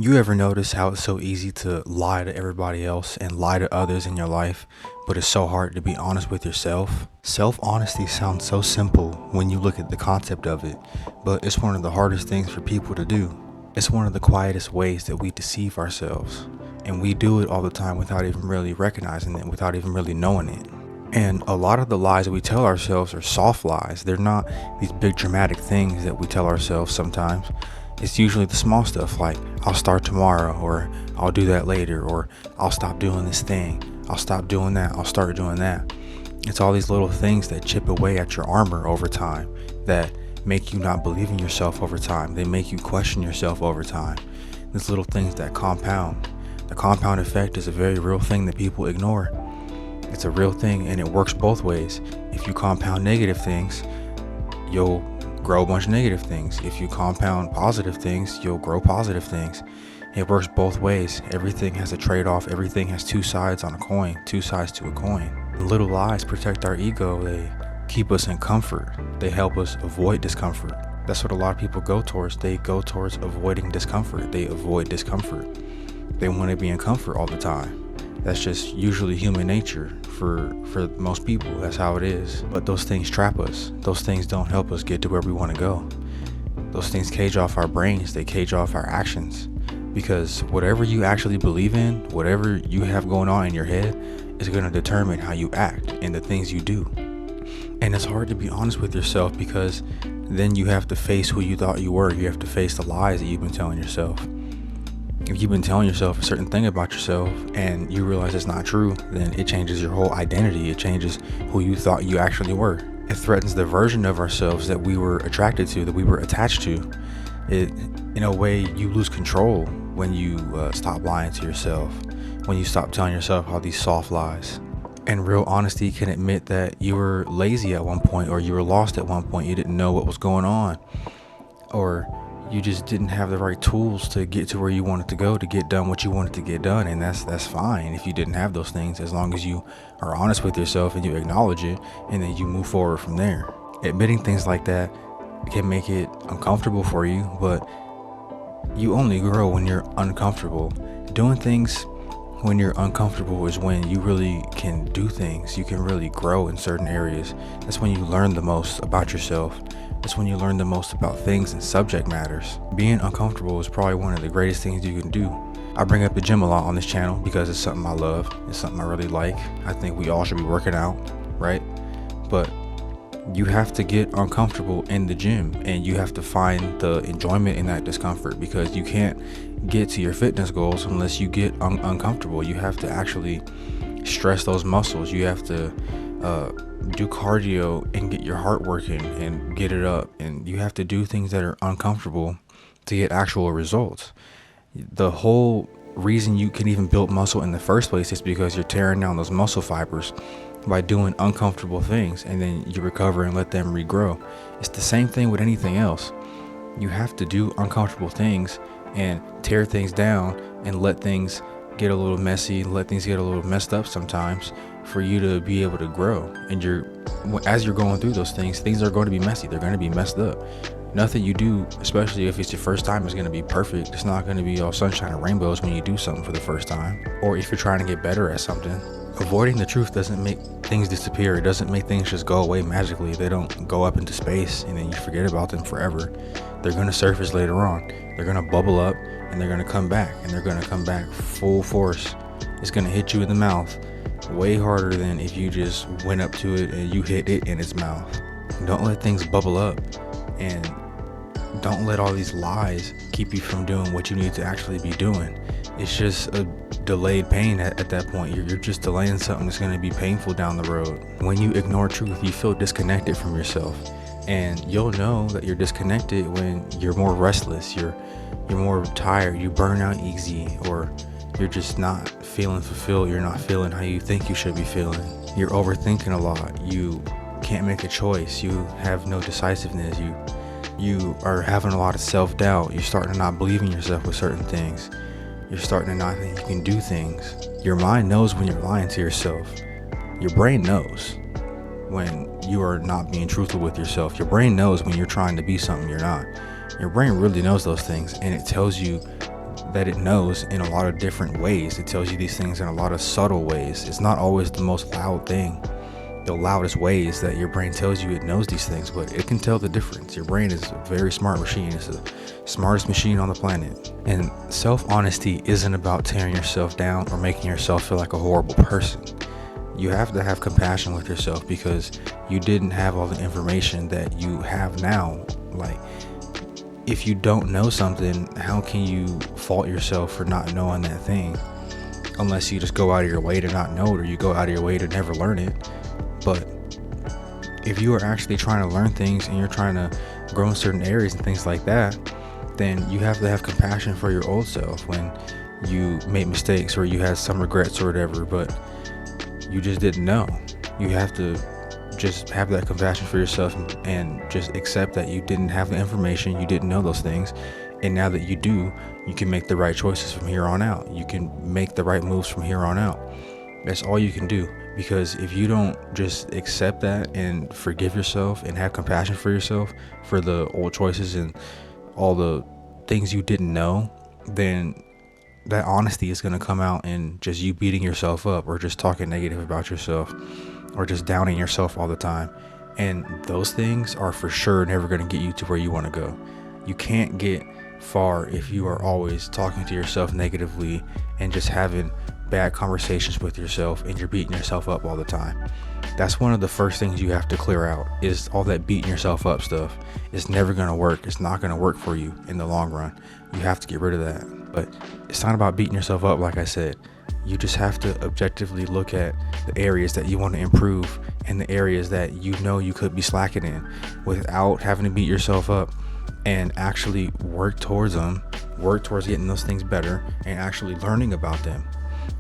You ever notice how it's so easy to lie to everybody else and lie to others in your life, but it's so hard to be honest with yourself? Self honesty sounds so simple when you look at the concept of it, but it's one of the hardest things for people to do. It's one of the quietest ways that we deceive ourselves, and we do it all the time without even really recognizing it, without even really knowing it. And a lot of the lies that we tell ourselves are soft lies. They're not these big dramatic things that we tell ourselves sometimes. It's usually the small stuff like, I'll start tomorrow, or I'll do that later, or I'll stop doing this thing, I'll stop doing that, I'll start doing that. It's all these little things that chip away at your armor over time, that make you not believe in yourself over time. They make you question yourself over time. These little things that compound. The compound effect is a very real thing that people ignore. It's a real thing, and it works both ways. If you compound negative things, you'll grow a bunch of negative things. If you compound positive things, you'll grow positive things. It works both ways. Everything has a trade-off. Everything has two sides on a coin, two sides to a coin. Little lies protect our ego. They keep us in comfort. They help us avoid discomfort. That's what a lot of people go towards. They go towards avoiding discomfort. They avoid discomfort. They want to be in comfort all the time. That's just usually human nature for most people. That's how it is. But those things trap us. Those things don't help us get to where we want to go. Those things cage off our brains. They cage off our actions. Because whatever you actually believe in, whatever you have going on in your head, is going to determine how you act and the things you do. And it's hard to be honest with yourself, because then you have to face who you thought you were. You have to face the lies that you've been telling yourself. If you've been telling yourself a certain thing about yourself and you realize it's not true, then it changes your whole identity. It changes who you thought you actually were. It threatens the version of ourselves that we were attracted to, that we were attached to. In a way, you lose control when you stop lying to yourself, when you stop telling yourself all these soft lies. And real honesty can admit that you were lazy at one point, or you were lost at one point. You didn't know what was going on, or you just didn't have the right tools to get to where you wanted to go, to get done what you wanted to get done. And that's fine if you didn't have those things, as long as you are honest with yourself and you acknowledge it, and then you move forward from there. Admitting things like that can make it uncomfortable for you, but you only grow when you're uncomfortable. Doing things when you're uncomfortable is when you really can do things. You can really grow in certain areas. That's when you learn the most about yourself. That's when you learn the most about things and subject matters. Being uncomfortable is probably one of the greatest things you can do. I bring up the gym a lot on this channel because it's something I love. It's something I really like. I think we all should be working out, right? But you have to get uncomfortable in the gym, and you have to find the enjoyment in that discomfort, because you can't get to your fitness goals unless you get uncomfortable. You have to actually stress those muscles. You have to do cardio and get your heart working and get it up, and you have to do things that are uncomfortable to get actual results. The whole reason you can even build muscle in the first place is because you're tearing down those muscle fibers by doing uncomfortable things, and then you recover and let them regrow. It's the same thing with anything else. You have to do uncomfortable things and tear things down and let things get a little messy, let things get a little messed up sometimes, for you to be able to grow. And as you're going through those things are going to be messy. They're going to be messed up. Nothing you do, especially if it's your first time, is going to be perfect. It's not going to be all sunshine and rainbows when you do something for the first time, or if you're trying to get better at something. Avoiding the truth doesn't make things disappear. It doesn't make things just go away magically. They don't go up into space and then you forget about them forever. They're going to surface later on. They're going to bubble up, and they're going to come back, and they're going to come back full force. It's going to hit you in the mouth way harder than if you just went up to it and you hit it in its mouth. Don't let things bubble up, and don't let all these lies keep you from doing what you need to actually be doing. It's just a delayed pain at that point. You're just delaying something that's going to be painful down the road. When you ignore truth, you feel disconnected from yourself, and you'll know that you're disconnected when you're more restless, you're more tired, you burn out easy, or you're just not feeling fulfilled. You're not feeling how you think you should be feeling. You're overthinking a lot. You can't make a choice. You have no decisiveness. You are having a lot of self-doubt. You're starting to not believe in yourself with certain things. You're starting to not think you can do things. Your mind knows when you're lying to yourself. Your brain knows when you are not being truthful with yourself. Your brain knows when you're trying to be something you're not. Your brain really knows those things, and it tells you that it knows in a lot of different ways. It tells you these things in a lot of subtle ways. It's not always the most loud thing, the loudest ways that your brain tells you it knows these things, but it can tell the difference. Your brain is a very smart machine. It's the smartest machine on the planet. And self-honesty isn't about tearing yourself down or making yourself feel like a horrible person. You have to have compassion with yourself because you didn't have all the information that you have now. Like, if you don't know something, how can you fault yourself for not knowing that thing? Unless you just go out of your way to not know it, or you go out of your way to never learn it. But if you are actually trying to learn things and you're trying to grow in certain areas and things like that, then you have to have compassion for your old self when you made mistakes or you had some regrets or whatever, but you just didn't know. You have to just have that compassion for yourself and just accept that you didn't have the information, you didn't know those things, and now that you do, you can make the right choices from here on out. You can make the right moves from here on out. That's all you can do, because if you don't just accept that and forgive yourself and have compassion for yourself for the old choices and all the things you didn't know, then that honesty is going to come out in just you beating yourself up or just talking negative about yourself or just downing yourself all the time. And those things are for sure never going to get you to where you want to go. You can't get far if you are always talking to yourself negatively and just having bad conversations with yourself and you're beating yourself up all the time. That's one of the first things you have to clear out, is all that beating yourself up stuff. It's never going to work. It's not going to work for you in the long run. You have to get rid of that. But it's not about beating yourself up, like I said. You just have to objectively look at the areas that you want to improve and the areas that you know you could be slacking in without having to beat yourself up, and actually work towards them, work towards getting those things better and actually learning about them.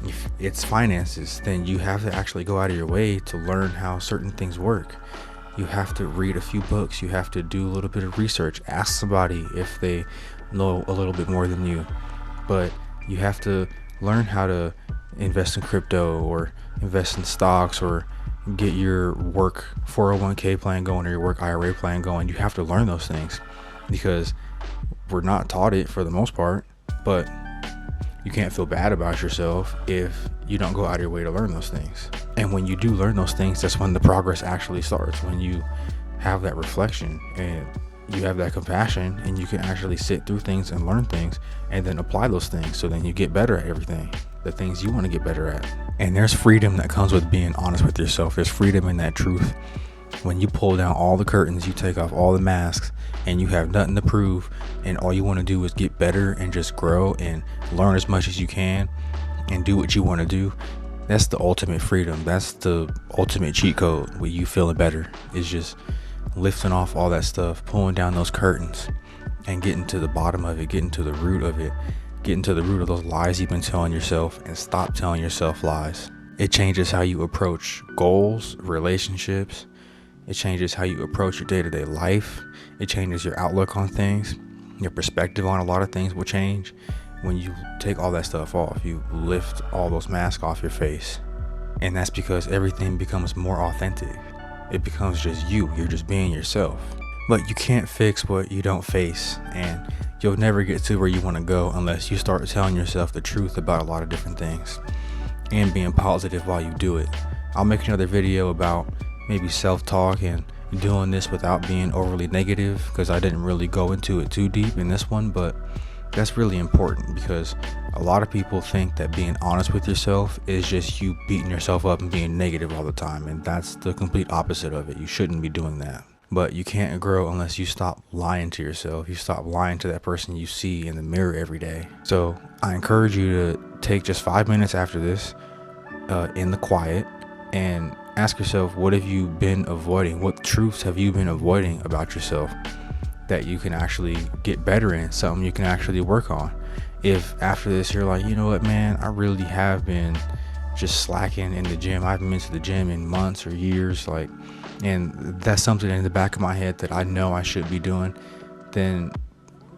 If it's finances, then you have to actually go out of your way to learn how certain things work. You have to read a few books. You have to do a little bit of research. Ask somebody if they know a little bit more than you. But you have to learn how to invest in crypto or invest in stocks or get your work 401k plan going or your work IRA plan going. You have to learn those things because we're not taught it for the most part. But you can't feel bad about yourself if you don't go out of your way to learn those things. And when you do learn those things, that's when the progress actually starts. When you have that reflection and you have that compassion and you can actually sit through things and learn things and then apply those things. So then you get better at everything, the things you want to get better at. And there's freedom that comes with being honest with yourself. There's freedom in that truth. When you pull down all the curtains, you take off all the masks and you have nothing to prove, and all you want to do is get better and just grow and learn as much as you can and do what you want to do. That's the ultimate freedom. That's the ultimate cheat code with you feeling better. It's just lifting off all that stuff, pulling down those curtains and getting to the bottom of it, getting to the root of it, getting to the root of those lies you've been telling yourself, and stop telling yourself lies. It changes how you approach goals, relationships. It changes how you approach your day-to-day life. It changes your outlook on things. Your perspective on a lot of things will change when you take all that stuff off. You lift all those masks off your face. And that's because everything becomes more authentic. It becomes just you. You're just being yourself. But you can't fix what you don't face. And you'll never get to where you want to go unless you start telling yourself the truth about a lot of different things and being positive while you do it. I'll make another video about maybe self-talk and doing this without being overly negative, because I didn't really go into it too deep in this one, but that's really important because a lot of people think that being honest with yourself is just you beating yourself up and being negative all the time, and that's the complete opposite of it. You shouldn't be doing that. But you can't grow unless you stop lying to yourself. You stop lying to that person you see in the mirror every day. So I encourage you to take just 5 minutes after this in the quiet and ask yourself, what have you been avoiding? What truths have you been avoiding about yourself that you can actually get better in, something you can actually work on? If after this you're like, you know what, man, I really have been just slacking in the gym. I haven't been to the gym in months or years, and that's something in the back of my head that I know I should be doing, then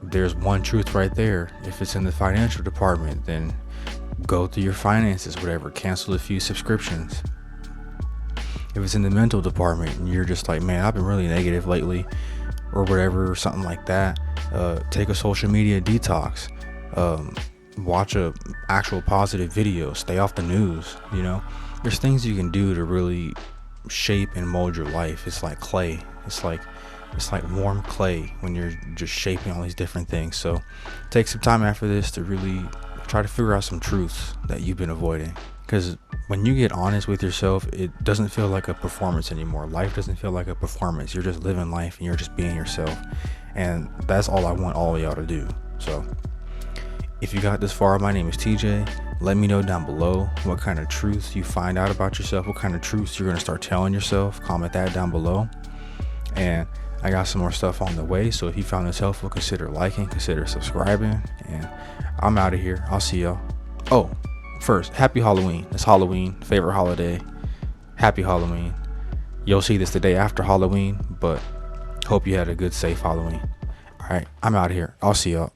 there's one truth right there. If it's in the financial department, then go through your finances, whatever, cancel a few subscriptions. If it's in the mental department and you're just like, man, I've been really negative lately or whatever, or something like that, take a social media detox. watch a actual positive video, stay off the news. There's things you can do to really shape and mold your life. It's like clay. It's like warm clay when you're just shaping all these different things. So take some time after this to really try to figure out some truths that you've been avoiding, because when you get honest with yourself, it doesn't feel like a performance anymore. Life doesn't feel like a performance. You're just living life and you're just being yourself, and that's all I want all of y'all to do. So if you got this far, my name is TJ. Let me know down below what kind of truths you find out about yourself, what kind of truths you're going to start telling yourself. Comment that down below. And I got some more stuff on the way, so if you found this helpful, consider liking, consider subscribing, and I'm out of here. I'll see y'all. Oh, first, happy Halloween. It's Halloween, favorite holiday. Happy Halloween. You'll see this the day after Halloween, but hope you had a good, safe Halloween. All right, I'm out of here. I'll see y'all.